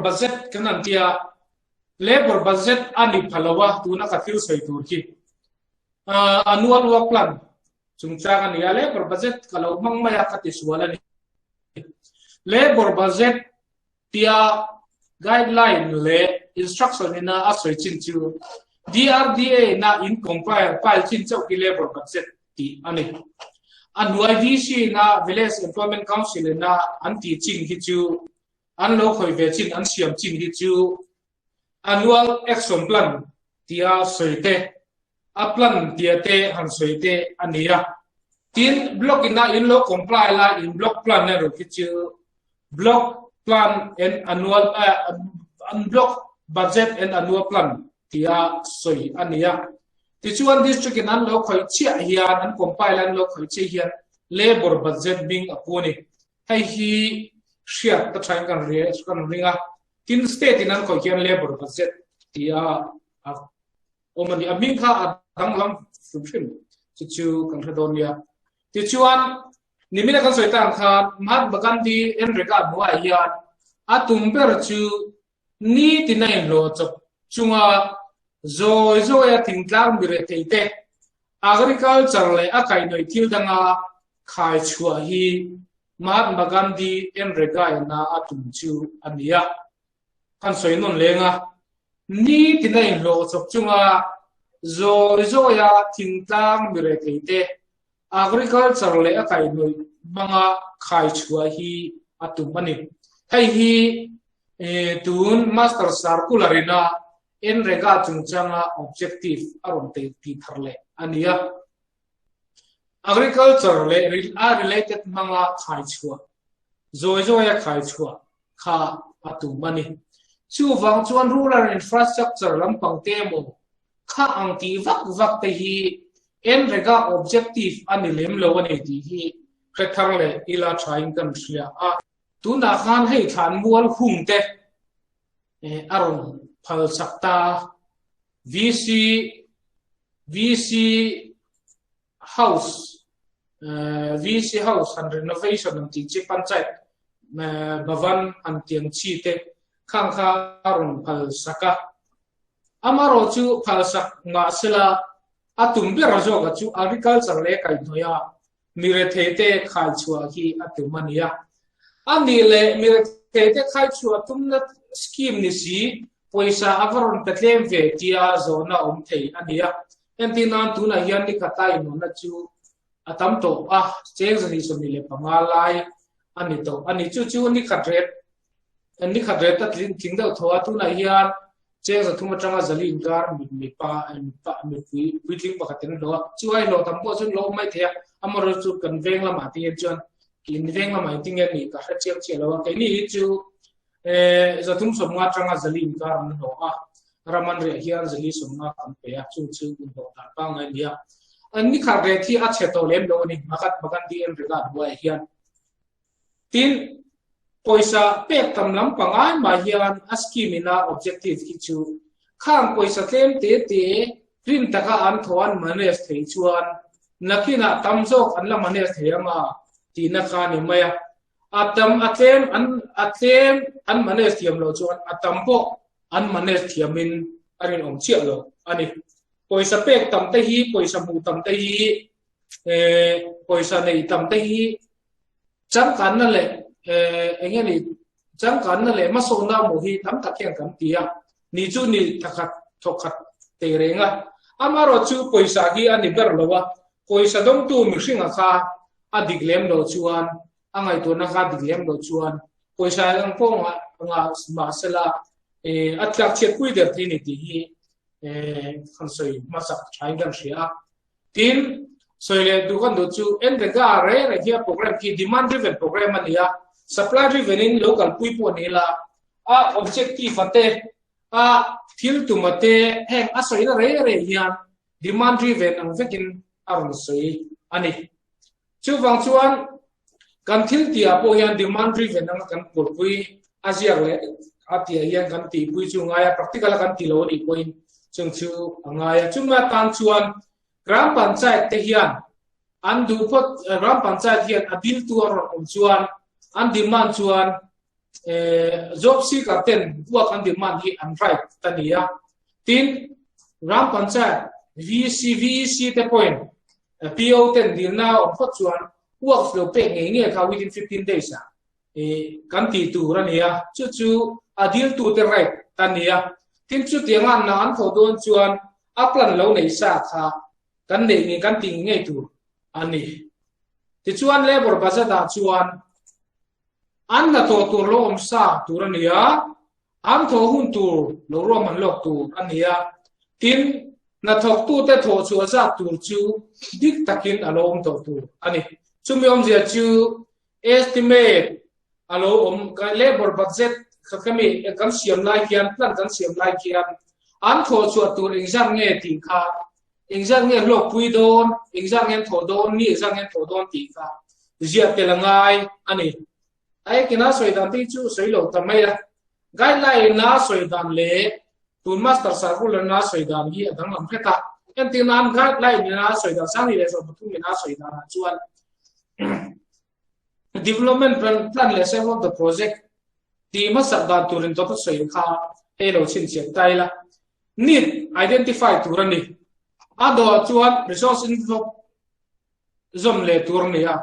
budget kanan tia labor budget ani phalawa tuna ka fil soi turki annual work plan chungcha kan ya labor budget kalau mangmaya ka tiswala ni labor budget tia guideline le instruction ina asoi chinchu DRDA na in compile file chinchu ki labor budget ti ani annual VC na village employment council na anti chin hi chu an lo khoi ve chin an siam chin hi chu annual action plan tia soite a plan tia te han soite ania tin block ina in lo comply la in block plan na ro ki chu block plan and annual unblock budget and annual plan tia soi ania ti chuan district in an lo khoi chia hian an compile an lo khoi che hian labor budget being apone hai hi share ta trying kan ringa tin state in an khoi hian labor budget tia omani amin kha adang lam subshin chu kan thadon ya ti chuan nimina kan soi tang kha mat bagandi en reka buwa hian atum per chu ni tinai lo chok chunga zoi ya tingtlang bire teite agriculture le akai noi thil danga khai chua hi mat bagandi en reka na atum chu ania kan soi non lenga ni tinai lo chok chunga zoi ya tingtlang bire teite agriculture le akai noi banga khai chua hi atum ani hai hi tun master circular ina en rega chungchanga objective aron te ti tharle ania agriculture le related manga khai chua zoi ya khai chua kha atum ani chu wang chuan rural infrastructure lampang temo kha ang ti vak te hi en rega objective ani lem lo ani ti hi khetharle ila trying kan ria a tuna khan hei than mual hung te aron phal sakta VC house and renovation ang ti panchayat bavan ang tiang chi te khang kha aron phal saka amaro chu phal sak nga sila atum bi rajo ga chu agriculture le kai noya mire thete khai chua hi atumania ani le mire thete khai chua tumna scheme ni si poisa avaron petlem ve tia zona thei ania entina tuna hian ni khatai no na chu atam to cheng zani somile pangalai ani to ani chu ni khadret ta thing da thowa tuna hian cheng za thuma tanga zali inkar mi pa mi pui tling pakhaten lo chu ai lo tampo chun lo mai the amaro chu kan veng la ma ti chuan kin veng la mai ting ni ka ha cheng che lo ke ni chu za thum som nga tanga zali inkar no raman re hian zali som nga kan pe ya chu do ta pa ngai lia ani khadret thi a che to lem lo ni makat bakan ti en rega buai hian tin poisa pek tam lam pangai ma hian aski mina objective ki chu khang poisa tlem te rin taka an thoan manes thei chuan nakina tamjok an la manes theyanga ti na kha ni maya atam atlem an manes thiam lo chuan atampo an manes thiamin arin om chia lo ani poisa pek tam te hi poisa mu tam te hi poisa nei tam te hi chang kan na le engeni chang kan na le maso na mo hi tam takyang kan tia ni chu ni takhat thokhat te renga amaro chu poisa gi ani ber lowa poisa dong tu mi hringa kha adiglem lo chuan angai to na kha diglem lo chuan poisa ang ponga nga masala atlak che pui der thini ti hi khansoi masak chaingan ria tin soile dukan do chu en rega re hi program ki demand driven program ania supply driven in local puipo nila objective ate fil to mate heng asoi na re hian demand driven ang vekin aron soi ani chu wang chuan kan thil tia po hian demand driven ang kan purpui asia le atia hian kan ti pui chu ngaya practical kan ti lo ni point chung chu angaya chunga tan chuan gram panchayat te hian an du pot gram panchayat hian abil tu aron chuan an demand chuan job seeker ten work an demand hi an right tania tin ram panchayat VC te point PO ten din na on khot chuan work flow pe nge kha within 15 days kan ti tu rania chu adil tu te right tania tin chu tianga na an tho don chuan aplan lo nei sa kha kan nei nge kan ti nge tu ani ti chuan labor budget da chuan an na to tur lo om sa turania an tho hun tur lo ro man lok tur ania tin na thok tu te tho chu za tur chu dik takin alom to tur ani chumi om zia chu estimate alo om ka labor budget khakami kan siam lai kian plan kan siam lai kian an tho chu tur exam nge ti kha exam nge lok pui don exam nge tho don ni exam nge tho don ti kha zia te langai ani ai kina soidan ti chu soilo tamai la guideline na soidan le tun master circular na soidan hi adang lam kheta en tin nan guideline na soidan sang ni le so tu na soidan chuan development plan le sem of the project ti masak da turin to soi kha elo chin chen tai la need identify turani ado chuan resource inflow zom le turnia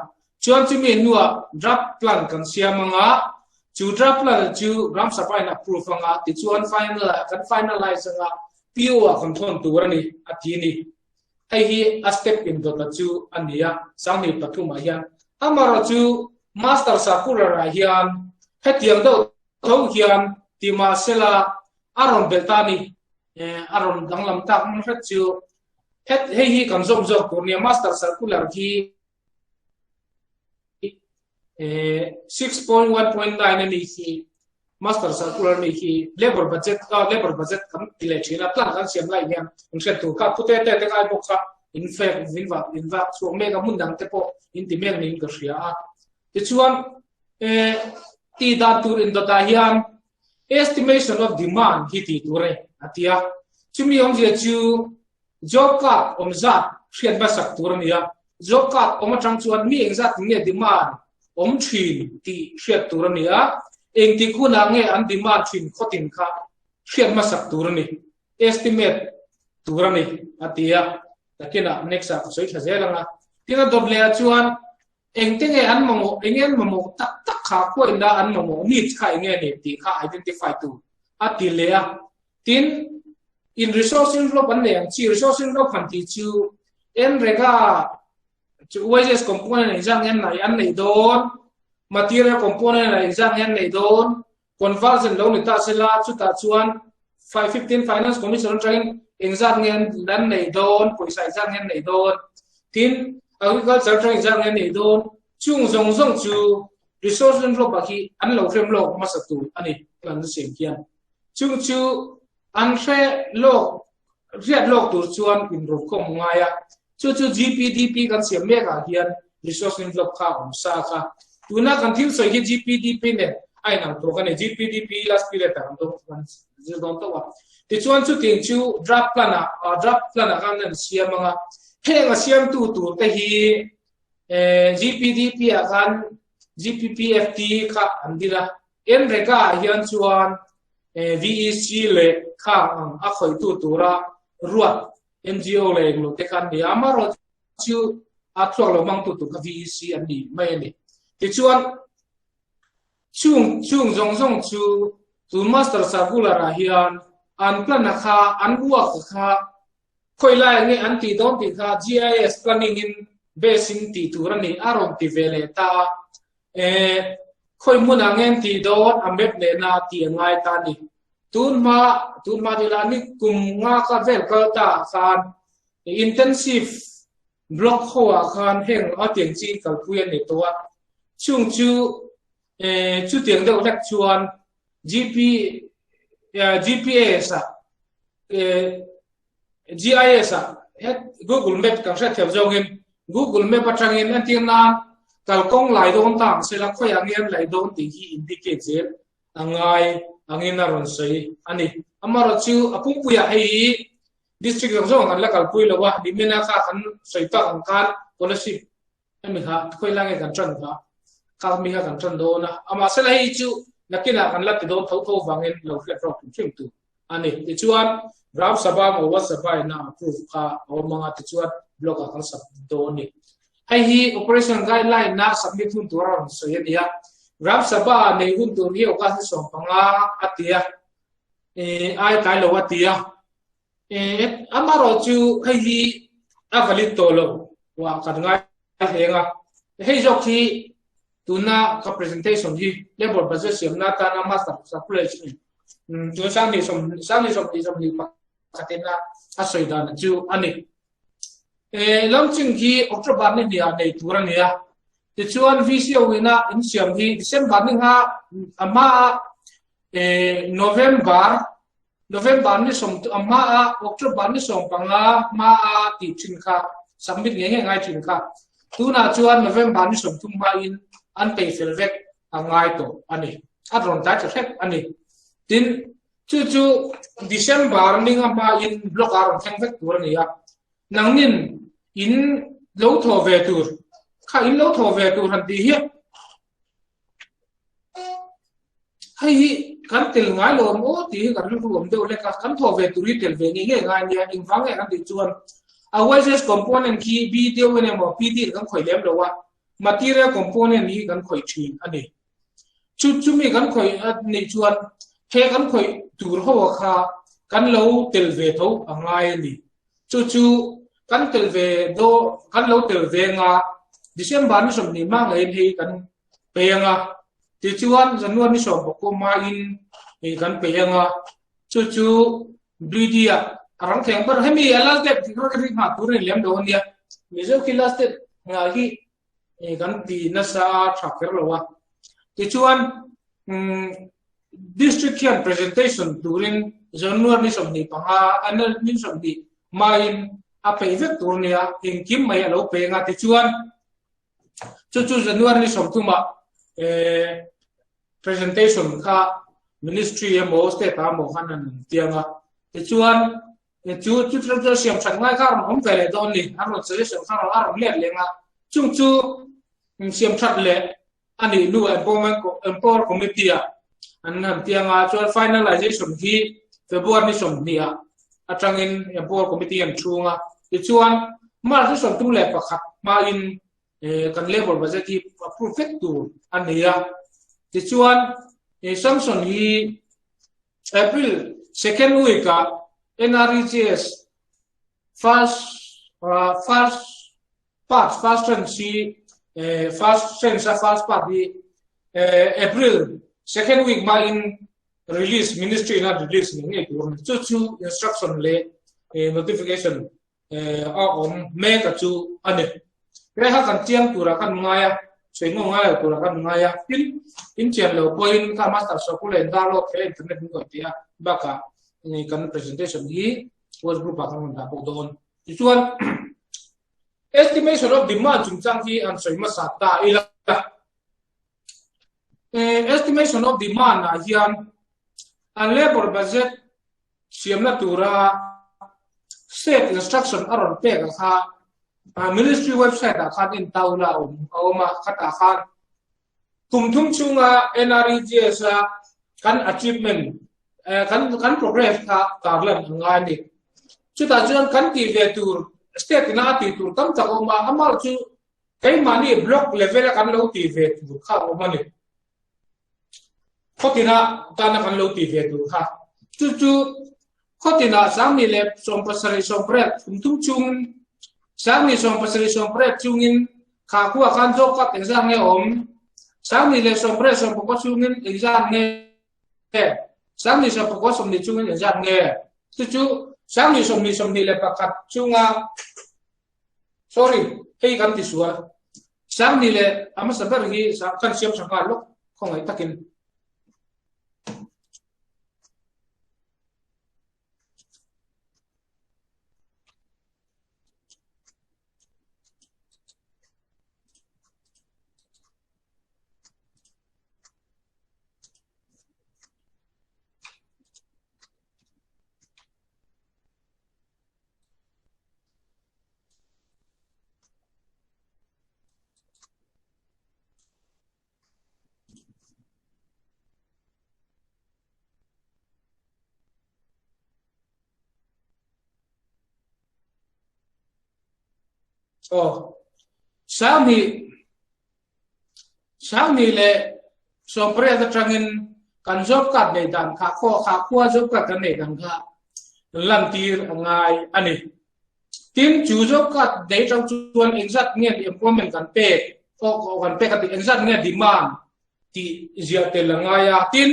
chuan chumi nuwa draft plan kan siamanga chu draft plan chu ram sapai na approve anga ti chuan finalize anga PO a kan thon turani atini ai hi a step in do ta chu ania sangni pathuma hian amaro chu master circular hian hetiang do tho hian ti ma sela aron beltani aron danglam tak man het chu het hi kan zom zok kurnia master circular ki 6.1.9 ni hi master circular ni hi labor budget kan tile china plan kan siam lai hian unset tu ka pute te kai bokha in fact vinwa so mega mundang te po in ti meng ning ka ria a ti chuan ti da tur in data hian estimation of demand hi ti ture atia chumi ong je chu job card omza khian ba sak tur nia job card om atang chuan mi exact nge demand om thin ti khiat tur nia eng ti khuna nge an demand thin khotin kha khiat ma sak tur ni estimate tur ni atia takina next a soi thazelanga tina doble chuan eng tenge an mamo engen mamo tak kha ko inda an mamo needs kha enge ne ti kha identify tu atilea tin in resource inflow pan le chi resource inflow phan ti chu en rega chu wages component exam en nai an nei don material component nai exam en nei don conversion lo ni ta sela chu ta chuan 515 finance commission train exam en dan nei don poisa exam en nei don tin agriculture train exam en nei don chung zong chu resource inflow ba ki an lo frame lo ma sa tu ani plan sem kian chung chu an re lok riat lok tur chuan in ro khom ngaya chu GPDP kan siam me ka hian resource inflow kha om sa kha tuna kan thil soi hi GPDP ne ai nang to kan GPDP last period ta do kan je don to wa ti chuan chu ting chu draft plan kan nan siamanga henga siam tu te hi GPDP akan GPPFT kha andira en reka hian chuan VEC le kha a khoi tu tura ruat NGO le lo te kan ni amaro chu a thlok lo mang tu ka VEC an ni mai ni ti chuan chung zong chu master circular a hian an plan kha an buak kha khoi lai nge an ti don ti kha GIS planning in basing ti turani aron ti vele ta khoi mun angen ti don ambet le na ti ngai ta ni tun ma de la ni kum nga ka vel ka ta khan intensive block hoa khan heng a tiang chi kal puyan ni to chung chu tiang de lek chuan GPS GIS Google Map kan sa thel jongin Google Map atangin anting na kalkong lai don tang sila khoi angem lai don ti hi indicate zel angai angin na ron sei ani amaro chu apung puya hei district zong kan la kalpui lo wa dimena kha kan sei ta kan policy ami ha khoi lang kan tran ka ka mi ha kan tran do na ama sala hi chu nakina kan lat do tho tho wangin lo hlet ro kim tu ani ti chuan ram sabha mo wa sabha na approve ka o manga ti chuan blog a kan sab do ni hai hi operation guideline na submit hun tur ron so ya ram sabha nei hun tur hi o ka si som panga atia ai kai lo atia amaro chu hai hi avalit to lo wa kan ngai henga hei jok hi tuna ka presentation hi level budget siam na ta na master supply chi chu sang ni som ni pa katena asoi dan chu ani lam ching hi october ni dia nei turan ya ti chuan vco wina in siam hi december ni ha ama november ni som ama october ni som panga ma ti chin kha submit nge ngai chin kha tuna chuan november ni som tum ma in an pay fel vek angai to ani adron ta thek ani tin chu december ni ma in block aron thang vek tur ni ya nangnin in lo tho ve tur kha in lo tho ve tur han ti hi hay kan tel ngai lo mo ti kan lu rom de le ka kan tho ve tur ri tel ve ni nge ngai ni in wang e kan ti chuan a wireless component ki video ne mo pt kan khoi lem lo wa material component ni kan khoi thin ani chu mi kan khoi ni chuan he kan khoi tur ho kha kan lo tel ve tho angai ni chu kan tel ve do kan lo tel ve nga december ni som ni ma ngai hi kan pe nga ti chuan january ni som ko ma in kan pe nga chu bridia arang theng par hemi last step ti ro ri ma tur ni lem do nia mi zo ki last step nga hi kan ti na sa tracker lo wa ti chuan district hian presentation during january ni som ni panga anal ni som ni main a pe vek tur nia in kim mai lo pe nga ti chuan chu january ni som tuma presentation kha ministry mo state mo hanan tianga ti chuan chu siam chan ngai kha rom ve le don ni aro che siam kha ro le nga chu siam chat le ani nu empower committee an tianga chu finalization hi february ni som nia atangin empower committee an chunga ti chuan mar su som tum le pakhat ma in kan level budget hi perfect tu ania ti chuan sanction hi april second week NREGS first part di April second week ma in release ministry na release ni chu instruction le notification on me ka chu ane re ha kan chiang tura kan ngaya chei ngo ngaya tura kan ngaya in chen lo point ka master school en da lo ke internet ni ko tia baka ni kan presentation hi was group akan da bodon chuan estimation of demand chung chang hi an soi ma sa ta ila estimation of demand na hian an labor budget siamna tura set instruction aron pe ka kha ministry website a khan in taula oma khata khan tumthum chunga NREGS kan achievement kan progress ka tarlan ngani chuta chuan kan ti ve tur state na ti tur tam ta oma amal chu kai mani block level kan lo ti ve tur kha oma ni khotina tan kan lo ti ve tur kha chu khotina sami le som pasari som pre tum chung sami som pasari som pre chungin kha ku kan jo ka exam nge om sami le som pre som ko chungin exam nge sami som ko som ni chungin exam nge chu sami som ni le pakat chunga sorry hei kan ti suwa sami le ama sabar hi sa kan siam sa ka lo khong ai takin oh Xiaomi le so pre da trangin kan job kat nei dan kha khua job kat kan nei dan kha lan tir ngai ani tin chu job kat dei trong chuan exact nge employment kan pe ko kan pe kat exact nge demand ti zia te langaya tin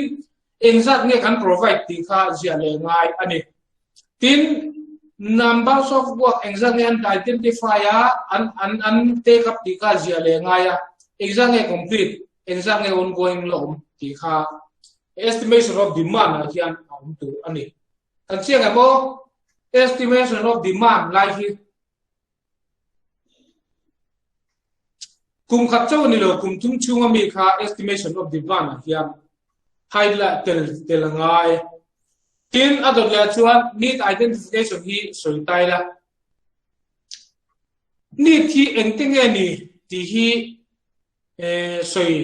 exact nge kan provide ti kha zia le ngai ani tin numbers of work exact nge identify an take up ti kha zia le ngaya exact nge complete exact nge ongoing lom ti kha estimation of demand hian aum tu ani kan chiang abo estimation of demand lai hi kum khat chaw ni lo kum thum chunga mi kha estimation of demand hian haila tel ngai tin adot la chuan need identification hi soi tai la need hi engting ani ti hi soi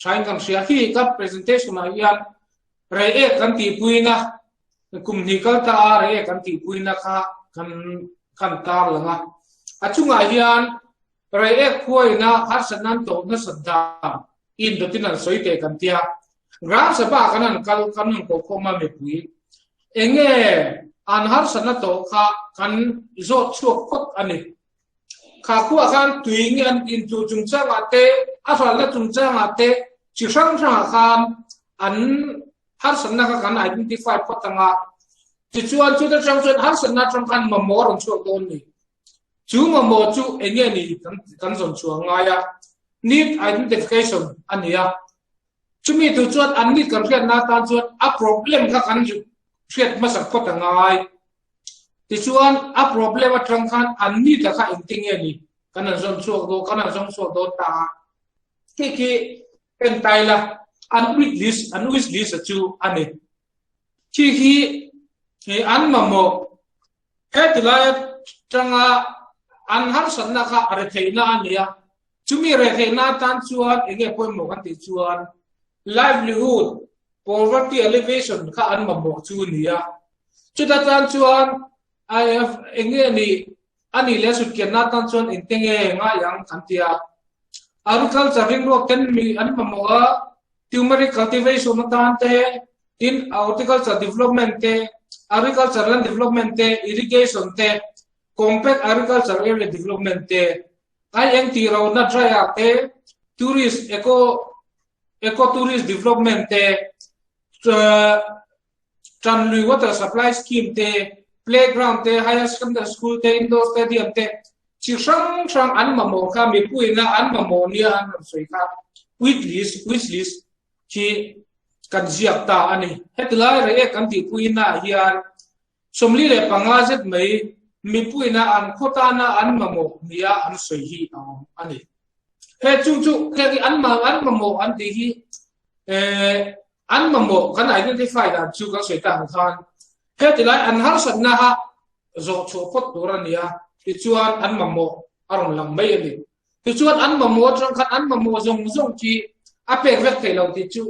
trying kam sia hi ka presentation ma hian re kan ti puina kum ni ka ta re kan ti puina kha kan tar langa achunga hian re khuina har sanan to na sadda in do tinan soite kan tia graph sa ba kanan kal kanun ko khoma me pui enge an har sanato kha kan zo chuak khot ani kha khuwa kan tuing an in tu chung chang ate a fa la chung chang ate chi sang sang khan an har sanna ka kan identify patanga ti chuan chu ta chang chuan har sanna chang kan ma mo rong chuak don ni chu ma mo chu enge ni kan zon chuang ngaya need identification ania chumi tu chuan an ni kan rian na ta chuan a problem ka kan ju riat ma sak patangai ti chuan a problem atang khan an ni ta kha engting ni kan zon chuak do kan zon chuak do ta ki en taila an wish list chu ani chi hi an mamo headline tanga an har sanna kha are theina ania chumi re theina tan chuan enge poi mo kan ti chuan livelihood poverty elevation kha an mamo chu nia chuta tan chuan I have enge ni ani le su kiana tan chuan intenge nga yang kantia agriculture ring ro ten mi an mamo turmeric cultivation matan te in horticulture development te agricultural development te irrigation te compact agriculture area development te INT ro na try te tourist eco tourist development te Chanlui water supply scheme te playground te higher secondary school te indoor stadium te chi sang an mamo kha mi puina an mamo nia an soi kha wish list chi kan ziak ta ani hetlai re kan ti puina hian somli le pangazet mai mi puina an khotana an mamo nia an soi hi ani he chu ke an mamo an ti hi an mamo kan identify da chu ka soi ta khan hetlai an har san na ha zo chu pot durania ti chuan an mamo arong lang mai ani ti chuan an mamo chang khan an mamo zong chi apek vek thei lo ti chu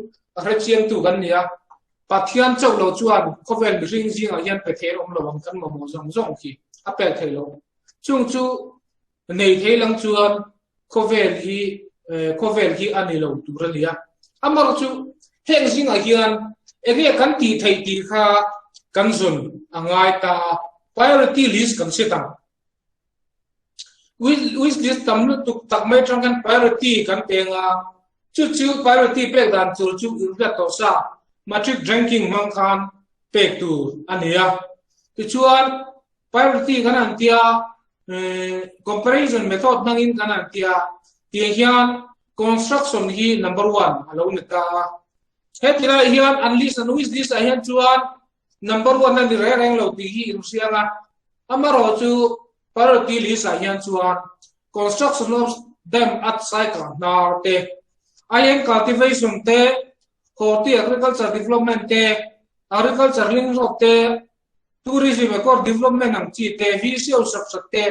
re chiang tu kan nia pathian chau lo chuan khovel ring jing a yan pe the rom lo wang kan mamo zong ki apek thei lo chung chu nei thei lang chuan khovel hi ani lo tu ra nia amar chu heng jing a hian ege kan ti thei ti kha kan zon angai ta priority list kan setang with this tamnu tuk tak mai tang kan priority kan penga chu priority pek dan chu irga to sa matrix ranking mang khan pek tu ania ti chuan priority kan an tia comparison method nangin kan an tia ti hian construction hi number 1 alo ni ta hetira hian unlist and with this hian chuan number 1 na ni reng lo ti hi rusianga amaro chu priority list hian chuan construction of dam at cycle nar te IN cultivation te horti agriculture development te agriculture link road te tourism eco development ang chi te visual structure te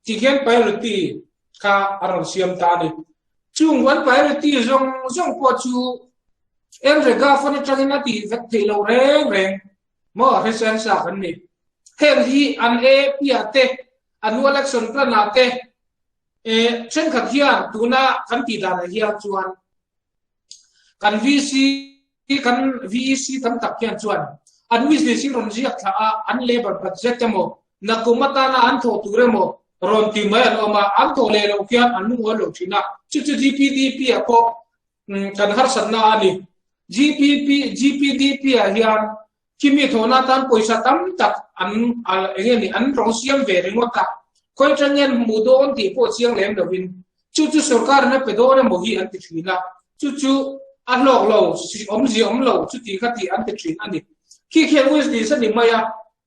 tigen priority ka aron siam ta ni chung wan priority zong po chu em rega phone trangina ti vek thelo reng mo research sa kan ni hem hi an e pia te annual election plan ate chen khak hian tuna kan ti dan hian chuan kan VEC tam tak hian chuan an business in ron jiak tha an labor budget mo na kumata na an tho ture mo ron ti mai an oma an tho le lo kian an nu lo thina chu GPDP a ko kan har sanna ani GPDP a hian kimi thona tan poisa tam tak an engeni an rong siam ve ringota koi changen mudon ti po chiang lem dawin chu sarkar na pedore mo hi an ti thina chu an lok lo om lo chu ti khati an ti thin ani khi khen wis ni sa ni maya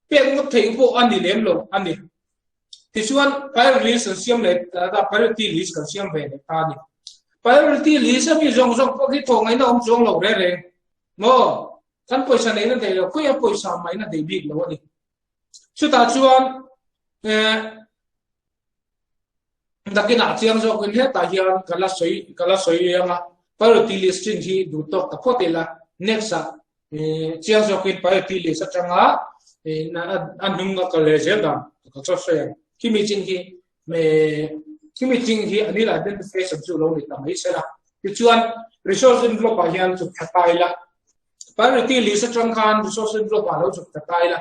pe ngo thei po ani lem lo ani ti chuan priority list siam le da priority list kan siam ve ne ta ni priority list mi jong po ki thong ai na om jong lo re mo kan poisa nei na dei lo ko ya poisa mai na dei big lo ani chu ta chuan dakina chiang zo kun he ta hian kala soi anga priority list chin hi du tok ta photela next a chiang zo kun priority list atanga na anung ka college da ka cho se kimi chin hi anila identification chu lo ni ta mai se la ti chuan resource inflow pa hian chu thatai la priority list atang resource inflow pa lo chu thatai la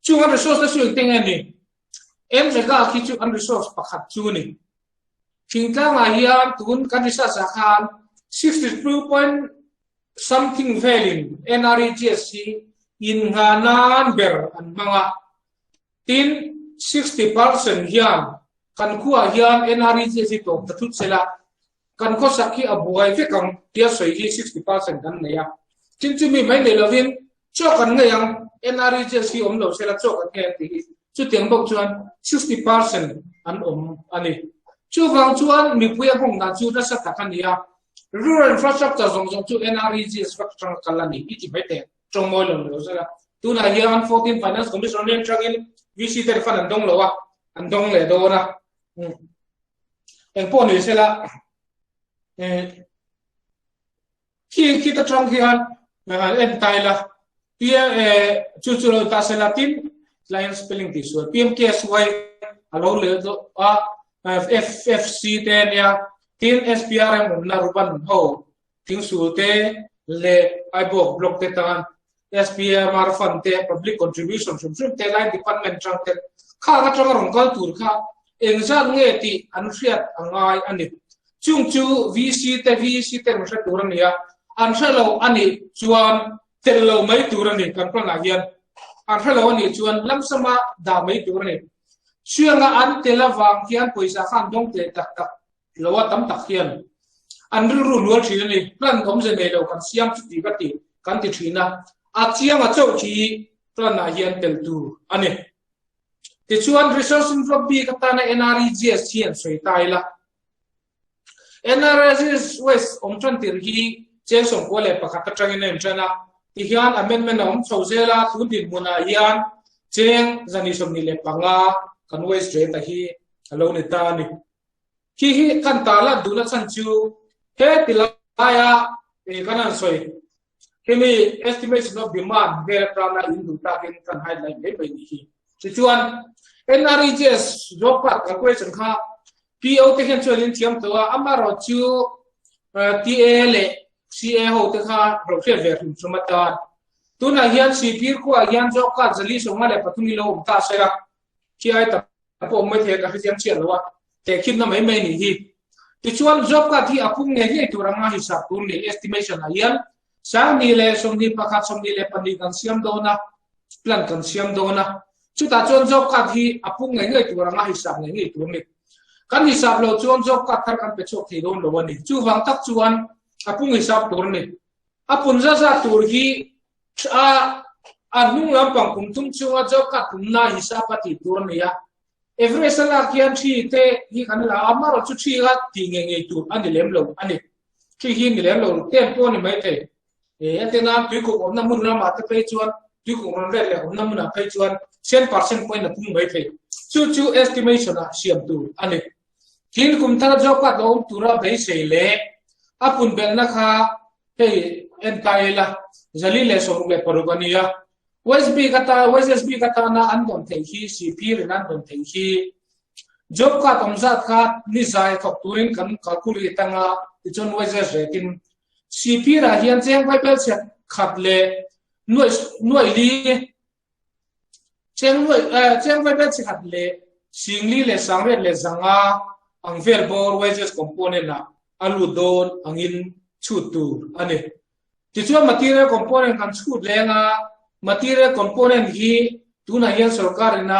chu resource ta su teng ani em sẽ ga khi chu an resource pakhat chu ni thingtla ma hian tun kan research sa khan 62 point something value NREGSC in nganan ber an manga tin 60% hian kan khuwa hian NREGSC to thut sela kan ko sakhi abuai fe kang tia soi hi 60% kan neya chin chu mi mai le lovin cho kan ngayang NREGSC om lo sela cho kan nge ti chu tiang bok chuan 60% an ani chu wang chuan mi puya hong na chu ra sa takania rural infrastructure zong chu NREGSC structure kalani iti bete trong moi lo sala tu na hian 14 finance commission nen trangin VC ter fan andong lo wa andong le do na po ni sela ki ta trong hian ma en taila pia chu lo ta sela tin client spelling this so PMKSY alo le do FFC ten ya tin SPRM na ruban ho tin su te le aibo block te tan SPMR fund te public contribution from te line department trang te kha ka trang rong kal tur kha engza nge ti an riat angai ani chung chu VC te mo sa turan ya an salo ani chuan tel lo mai turan ni kan plan agian an salo ani chuan lamsama da mai turan ni syanga an telawang kian poisa khan dong te tak tak lawa tam tak hian an ru nual thina ni plan om je nei lo kan siam chu ti ka ti kan ti thina a chiang a chau thi plan a hian tel tu ani ti chuan resource inflow bi ka ta na NREGS hian soi tai la NREGS west om chan tir hi che som ko le pakhat ka tangin nem chana ti hian amendment om chozela tu din muna hian cheng zani som ni le panga kan west straight a hi alo ni ta ni hi kan ta la dula chan chu he tilaya kanan soi hemi estimation of demand ver prana indu ta kan highlight le bai ni hi chuan NREGS job part calculation kha PO te hen chuan thiam to amaro chu TA le CA ho te kha ro fe ver sumata tuna hian CP ko hian job card jali soma le patuni lo ta sera ki ai ta po mai the ka hiam chian lo wa te khin na mai mai ni hi ti chuan job card hi apung nge hi turanga hisab tur ni estimation a hian sang ni le som ni pakhat som ni le pani kan siam do na plan kan siam do na chu ta chuan job card hi apung nge turanga hisab nge tur ni kan hisab lo chuan job card thar kan pe chok thei don lo ni chu wang tak chuan apung hisab tur ni apun za tur hi a nung lam pang kum tum chunga job card kum na hisab ati tur ni ya every sala kian thi te hi kan la amaro chu thi ga ti nge tur ani lem lo ani thi hi ni lem lo ten po ni mai te ate na tu ko om na mun na ma te pe chuan tu ko ron le om na mun na pe chuan 10% point na pung mai te chu estimation a siam tu ani kin kum thar job card lo tura bei se le apun bel na kha he en taila zali le so le porogania wsb kata na andon thei hi cp ren andon thei hi job cut omzat khat ni zai thok tuin kan calculate tanga ti chon wages rating CP ra hian cheng Bible se khat le nuai li cheng Bible se khat le singli le sangre le zanga ang ver bor wages component na alu don angin chutu ane ti chuan material component kan chut lenga material component hi tuna hian sarkar na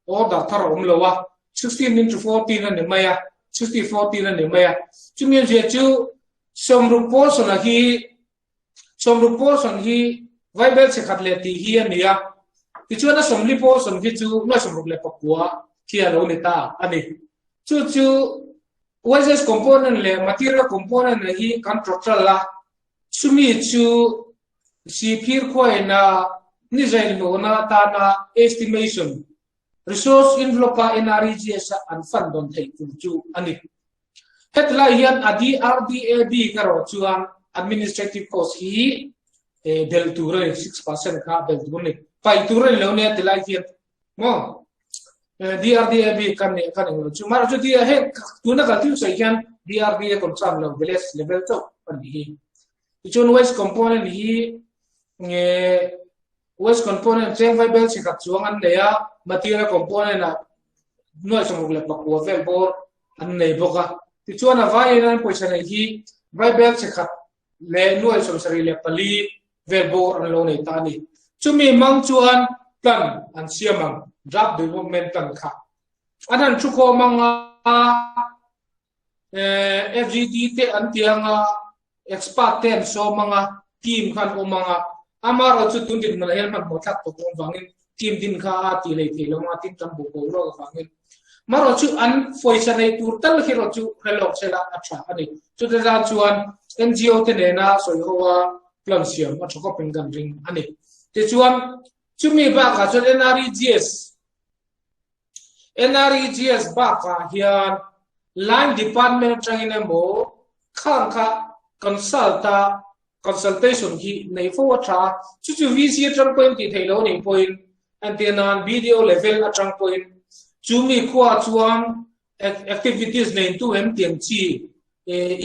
order thar om lowa 16:14 ane maya 60:14 ane maya chumi je chu somru portion hi Bible se khat le ti hi ania ti chuan a somli portion hi chu no somru le pakua kia lo ni ta ani chu wages component le material component le hi contractual la chumi chu CP khoi na ni zain no na ta na estimation resource envelope NREGS an fund don thei chu ani hetla hian adi RDAB karo chuan administrative cost hi del ture 6% kha del ture pai ture lo ne tilai hian mo DRDAB kan ne kan lo chu mar chu dia he tuna ka tiu sai hian DRDA kon cham lo village level to an hi chun waste component hi nge waste component cheng Bible se khat chuang an leya material component na noi som le pakwa vel bor an nei boka ti chuan a vai nan poisa nei hi Bible se khat le noi som sari le pali vel bor an lo nei ta ni chumi mang chuan plan an siamang drop development plan kha anan chu ko manga FGD te an tianga expert ten so manga team khan o manga amaro chu tun din na helman mothak to kon wangin team din kha ti le the lo ma tin tam bo ko ro wangin maro chu an foisa nei tur tal hiro chu helok chela acha ani chu de za chuan NGO te ne na so yowa plan siam ma thoko pengan ring ani te chuan chumi ba kha chu NREGS ba kha hian line department trangin mo khang kha consultation hi nei fo tha chu VC atang point ti thailo nei point antenna video level atang point chumi khwa chuang activities nei tu em tiang chi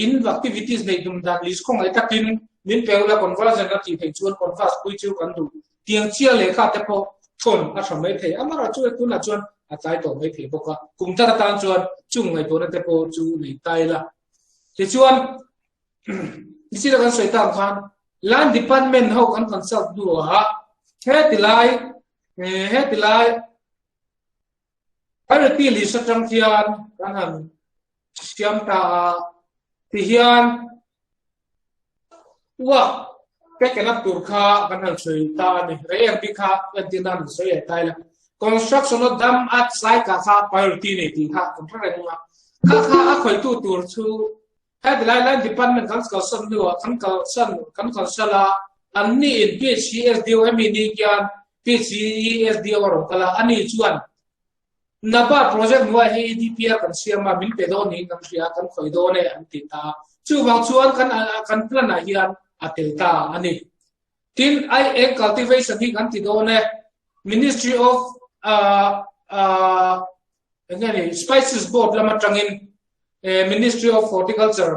in activities nei dum dan list khong ai takin min peula conversion na ti thei chuan converse pui chu kan du tiang chia le kha te po thon a thamai thei amara chu tu na chuan a chai to mai thei boka kum ta tan chuan chung ngai to na te po chu nei tai la ti chuan isi la kan soita khan land department ho kan consult du ha hetilai parity li satang hian kan han siam ta ti hian wa pekenap tur kha kan han soita ni reang bi kha antinan soya taila construction of dam at sai ka kha priority ni ti kha kan thare ma kha a khoi tu tur chu headline line department kan son nu kan sala anni in PCSDO MD kyan PCSDO ro kala ani chuan naba project wa he DPR kan siama min pedo ni kan ria kan khoido ne antita chu wang chuan kan plan na hian atelta ani tin cultivation hi kan ti do ne Ministry of Spices Board lama tangin Ministry of Horticulture,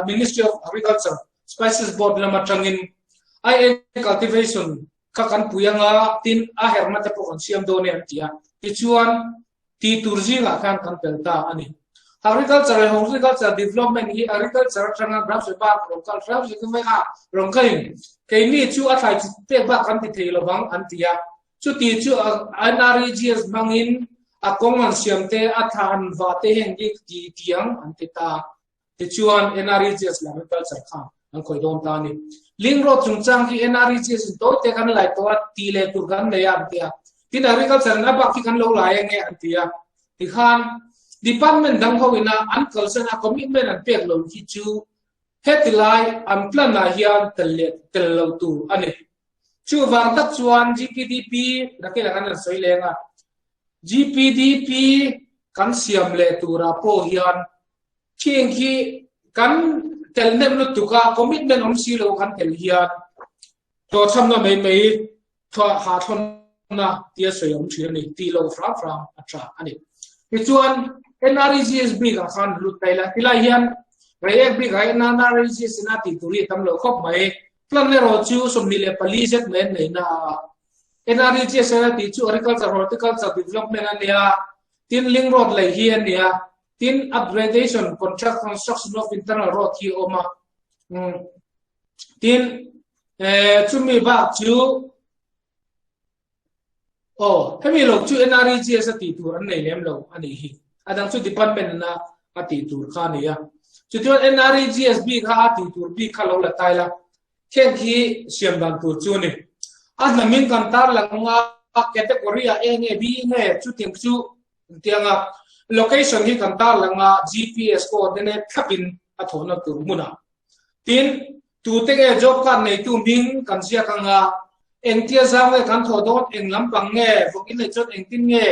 Ministry of Agriculture, Spices Board lama tangin cultivation kakan puyanga tin a herma te pokon siam do ne antia tichuan ti turji la kan pelta ani horticulture development hi agriculture tanga graph ba local graph se kuma ha rongkain ke ni chu a thai te ba kan ti thei lo bang antia chu ti chu NREGS mangin a kongan siamte a than wa te heng di tiang antita ti chuan NREGS la agriculture kha an khoi don ta ni lingro chungchang ki NREGS do te kan lai to ti le tur kan le ya tia tin agriculture na ba ki kan lo lai nge antia ti khan department dang ho ina an kalsan a commitment an pek lo ki chu headline an plan na hian tel lo tu ani chu wang tak chuan GPDP rakela kan soi lenga GPDP kan siam le tura po hian thing hi kan tel nem lu tuka commitment om si lo kan tel hian to thamna mai tho ha thon na tia soyom thir ni ti lo fra acha ani ti chuan NREGSB ka khan lut kai la tilai hian react bi gai na NREGS na ti turi tam lo khop mai plan le ro chu som ni le pali set men nei na NREGS na ti chu agriculture horticulture development ania tin ling road lai hi ania tin upgradation contract construction of internal road hi oma tin chumi ba chu hemi lo chu NREGS ti tur an nei lem lo ani hi adang chu department na ati tur kha nia chu tu NREGSB kha ati tur bi khalo la taila khen khi siam dan tur chu ni a min kan tar la nga category a nge bi nge chu ting chu tianga location hi kan tar la nga GPS coordinate khapin a thona tur muna tin tu te ge job kan nei tu ming kan sia ka nga engtia zawe kan tho don eng lampang nge vokin le chot eng tin nge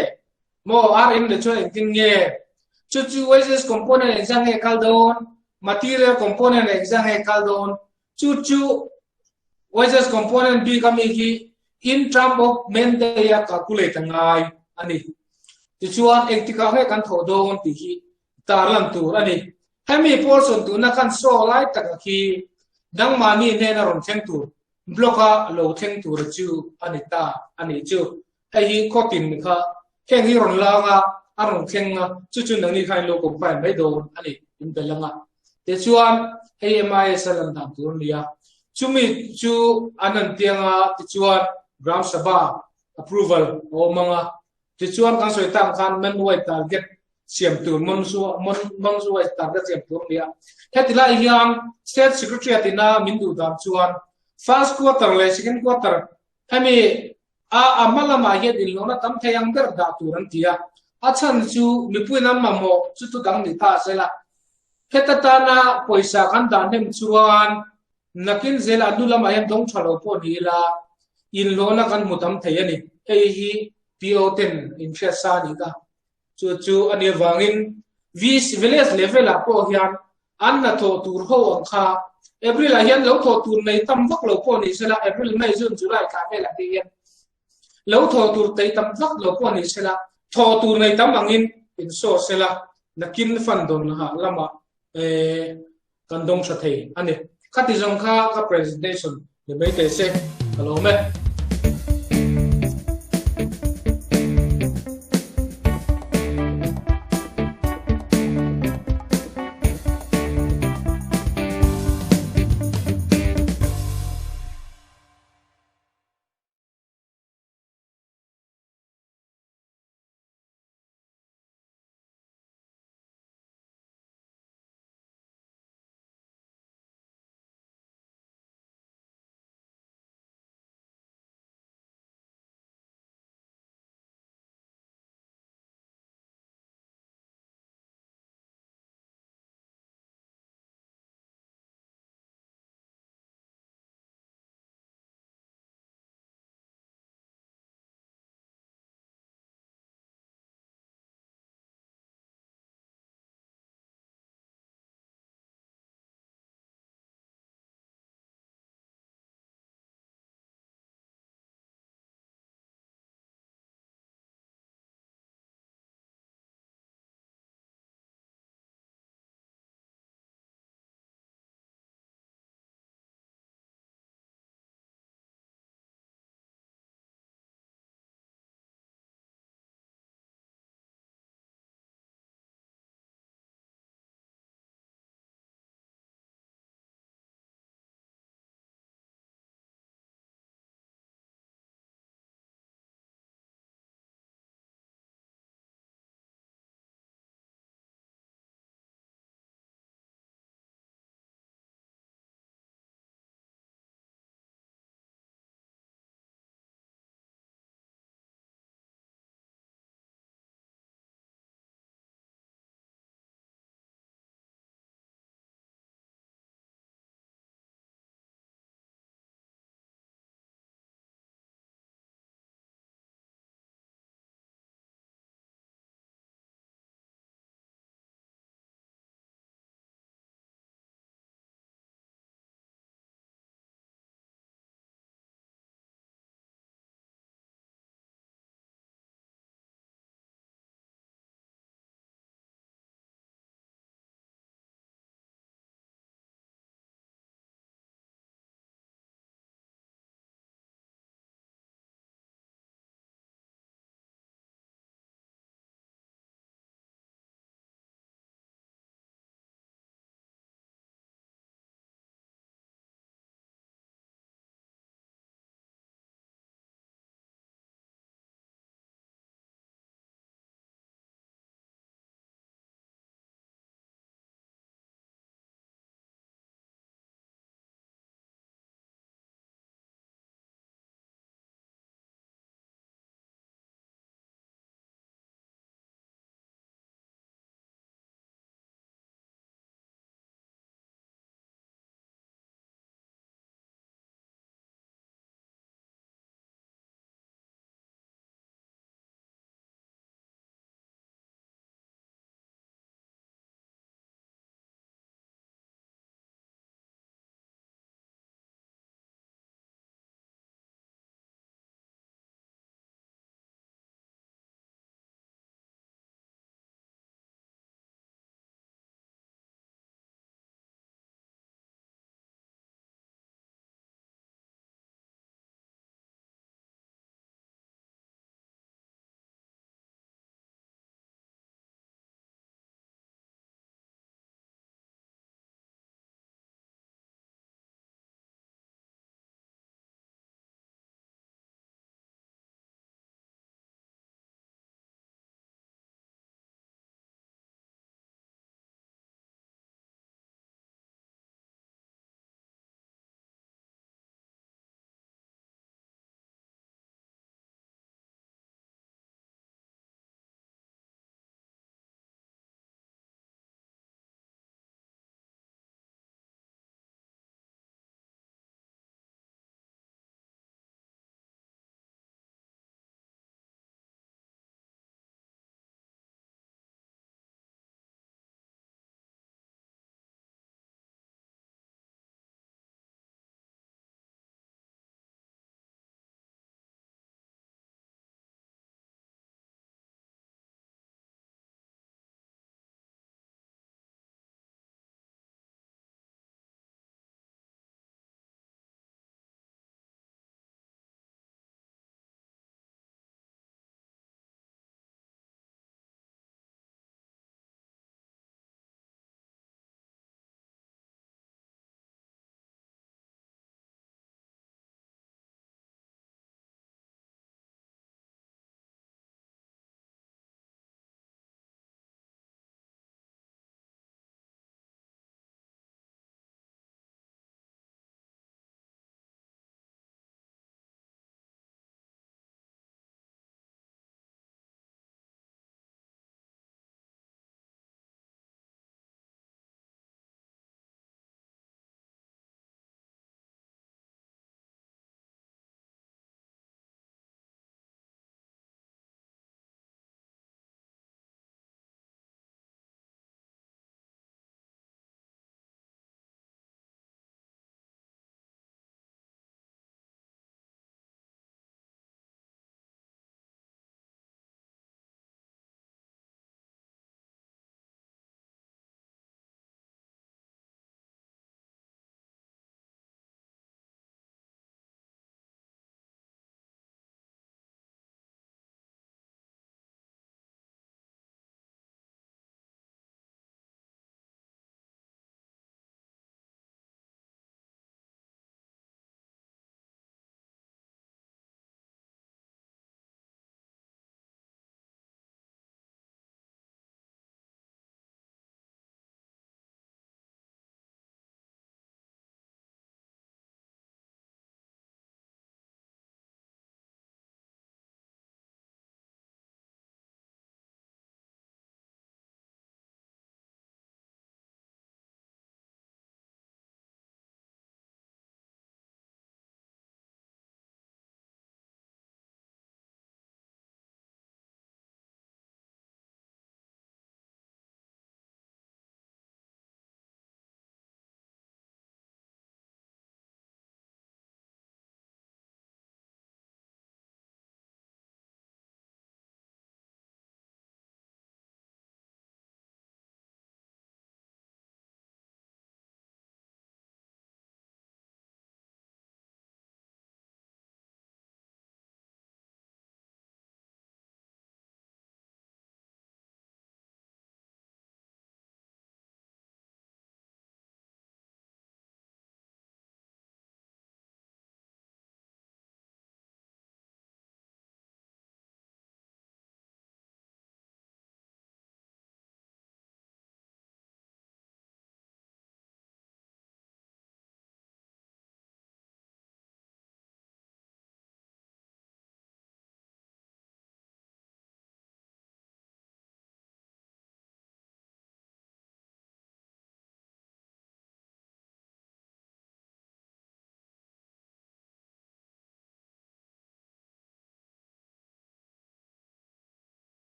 mo ar in le chot eng tin nge chu chu wages component exam nge kal don material component exam nge kal don chu chu wages component bi kami ki in term of men de ya calculate ngai ani chu chuan ektika he kan tho don ti hi tarlam tur ani hemi portion tu na kan so lai tak ki dang mani ne na ron theng tur bloka lo theng tur chu anita ani chu ai hi khotin kha kheng hi ron la nga arong theng nga chu chu nang ni khai lo ko pai mai do ani in belanga te chuan AMI salam dam tur nia chumi chu anan tianga ti chuan gram sabha approval o manga ti chuan kan soi tang khan men wai target siam tur mon su wai target siam tur nia hetila hiam state secretary atina mindu dam chuan first quarter le second quarter hemi amala ma he din lona tam thayang ber da turan tia achan chu mipuinam mamo chu tu dang ni tha sela hetata na poisa kan dan hem chuan nakin zela dula ma yam dong thalo po ni la in lona kan mutam thayani ei hi PO10 interest sa ni ka chu chu ani wangin village level a po hian an na tho tur ho ang kha April a hian lo tho tur nei tam vak lo po ni sela April May June July ka he la ti hian lo tho tur tei tam vak lo po ni sela tho tur nei tam angin in so sela nakin fan don ha lama kan dong sa thei ani khati jong kha ka presentation le mai te se hello me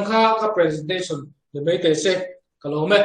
kha ka presentation le mai te se kalome